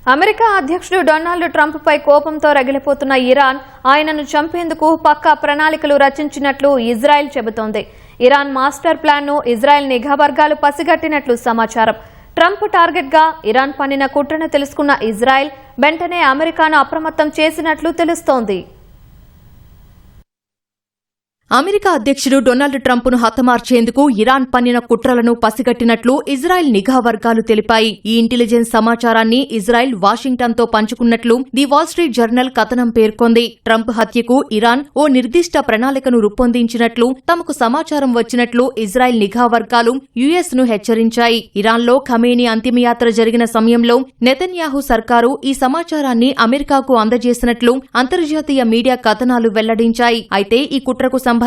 America అధ్యక్షుడు Donald Trump పై కోపంతో రగిలిపోతున్న Iran ఆయనను చంపేందుకు పక్కా ప్రణాళికలు రచించినట్లు ఇజ్రాయెల్ చెబుతోంది. ఇరాన్ మాస్టర్ ప్లాన్ ను ఇజ్రాయెల్ నిఘా వర్గాలు పసిగట్టినట్లు సమాచారం. ట్రంప్ టార్గెట్ గా ఇరాన్ పన్నిన కుట్రను తెలుసుకున్న ఇజ్రాయెల్ వెంటనే అమెరికాను అప్రమత్తం చేసినట్లు తెలుస్తోంది. అమెరికా అధ్యక్షుడు డొనాల్డ్ ట్రంప్ను హతమార్చేందుకు ఇరాన్ పన్నిన కుట్రలను పసిగట్టినట్లు ఇజ్రాయెల్ నిఘా వర్గాలు తెలిపాయి. ఈ ఇంటెలిజెన్స్ సమాచారాన్ని ఇజ్రాయెల్ వాషింగ్టన్తో పంచుకున్నట్లు ది వాల్ స్ట్రీట్ జర్నల్ కథనం పేర్కొంది. ట్రంప్ హత్యకు ఇరాన్ ఓ నిర్దిష్ట ప్రణాళికను రూపొందించినట్లు తమకు సమాచారం వచ్చినట్లు ఇజ్రాయెల్ నిఘా వర్గాలు యుఎస్ ను హెచ్చరించాయి. ఇరాన్లో ఖమేనీ అంతిమయాత్ర జరిగిన సమయంలో నెతన్యాహు సర్కారు ఈ సమాచారాన్ని అమెరికాకు అందజేసినట్లు అంతర్జాతీయ మీడియా కథనాలు వెల్లడించాయి. అయితే ఈ కుట్రకు సంబంధించి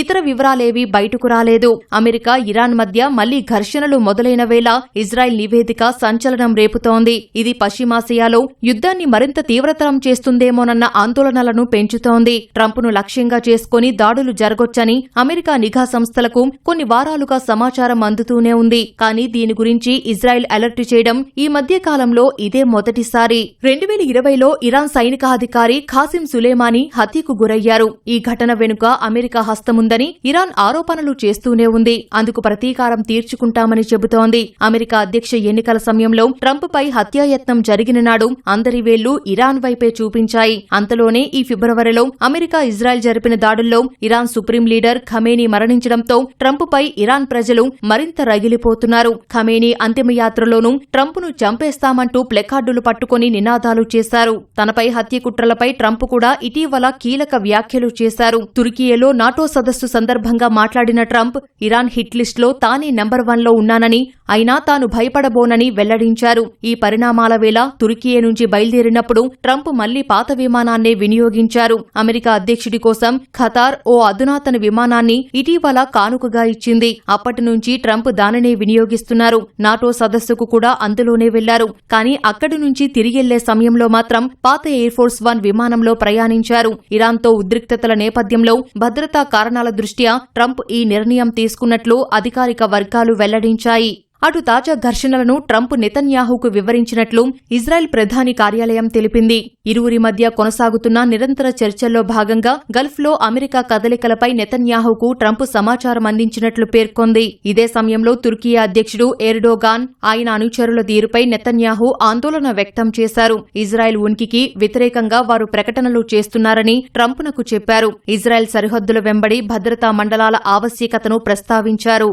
ఇతర వివరాలేవీ బయటకు రాలేదు. అమెరికా ఇరాన్ మధ్య మళ్లీ ఘర్షణలు మొదలైన వేళ ఇజ్రాయెల్ నివేదిక సంచలనం రేపుతోంది. ఇది పశ్చిమాసియాలో యుద్ధాన్ని మరింత తీవ్రతరం చేస్తుందేమోనన్న ఆందోళనలను పెంచుతోంది. ట్రంప్ను లక్ష్యంగా చేసుకుని దాడులు జరగొచ్చని అమెరికా నిఘా సంస్థలకు కొన్ని వారాలుగా సమాచారం అందుతూనే ఉంది. కానీ దీని గురించి ఇజ్రాయెల్ అలర్ట్ చేయడం ఈ మధ్య కాలంలో ఇదే మొదటిసారి. 2020లో ఇరాన్ సైనికాధికారి ఖాసిం సులేమానీ హత్యకు గురయ్యారు. ఈ ఘటన వెనుక అమెరికా హస్తముందని ఇరాన్ ఆరోపణలు చేస్తూనే ఉంది. అందుకు ప్రతీకారం తీర్చుకుంటామని చెబుతోంది. అమెరికా అధ్యక్ష ఎన్నికల సమయంలో ట్రంప్ పై హత్యాయత్నం జరిగిన నాడు అందరి వేళ్లు ఇరాన్ వైపే చూపించాయి. అంతలోనే ఈ ఫిబ్రవరిలో అమెరికా ఇజ్రాయెల్ జరిపిన దాడుల్లో ఇరాన్ సుప్రీం లీడర్ ఖమేనీ మరణించడంతో ట్రంప్ పై ఇరాన్ ప్రజలు మరింత రగిలిపోతున్నారు. ఖమేనీ అంతిమయాత్రలోనూ ట్రంప్ను చంపేస్తామంటూ ప్లెకార్డులు పట్టుకుని నినాదాలు చేశారు. తనపై హత్య కుట్రలపై ట్రంప్ కూడా ఇటీవల కీలక వ్యాఖ్యలు చేశారు. తుర్కియేలో నాటో సదస్సు సందర్భంగా మాట్లాడిన ట్రంప్ ఇరాన్ హిట్ లిస్టులో తానే నెంబర్ 1లో ఉన్నానని, అయినా తాను భయపడబోనని వెల్లడించారు. ఈ పరిణామాల వేళ తుర్కియే నుంచి బయలుదేరినప్పుడు ట్రంప్ మళ్లీ పాత విమానాన్నే వినియోగించారు. అమెరికా అధ్యక్షుడి కోసం ఖతార్ ఓ అధునాతన విమానాన్ని ఇటీవల కానుకగా ఇచ్చింది. అప్పటి నుంచి ట్రంప్ దానినే వినియోగిస్తున్నారు. నాటో సదస్సుకు కూడా అందులోనే వెళ్లారు. కానీ అక్కడి నుంచి తిరిగెళ్లే సమయంలో మాత్రం పాత ఎయిర్ ఫోర్స్ 1 విమానంలో ప్రయాణించారు. ఇరాన్తో ఉద్రిక్తతల నేపథ్యంలో భద్రతా కారణాల దృష్ట్యా ట్రంప్ ఈ నిర్ణయం తీసుకున్నట్లు అధికారిక వర్గాలు వెల్లడించాయి. అటు తాజా ఘర్షణలను ట్రంప్ నెతన్యాహుకు వివరించినట్లు ఇజ్రాయెల్ ప్రధాని కార్యాలయం తెలిపింది. ఇరువురి మధ్య కొనసాగుతున్న నిరంతర చర్చల్లో భాగంగా గల్ఫ్లో అమెరికా కదలికలపై నెతన్యాహుకు ట్రంప్ సమాచారం అందించినట్లు పేర్కొంది. ఇదే సమయంలో తుర్కియా అధ్యక్షుడు ఎర్డోగాన్ ఆయన అనుచరుల తీరుపై నెతన్యాహు ఆందోళన వ్యక్తం చేశారు. ఇజ్రాయెల్ ఉనికికి వ్యతిరేకంగా వారు ప్రకటనలు చేస్తున్నారని ట్రంప్నకు చెప్పారు. ఇజ్రాయెల్ సరిహద్దుల వెంబడి భద్రతా మండలాల ఆవశ్యకతను ప్రస్తావించారు.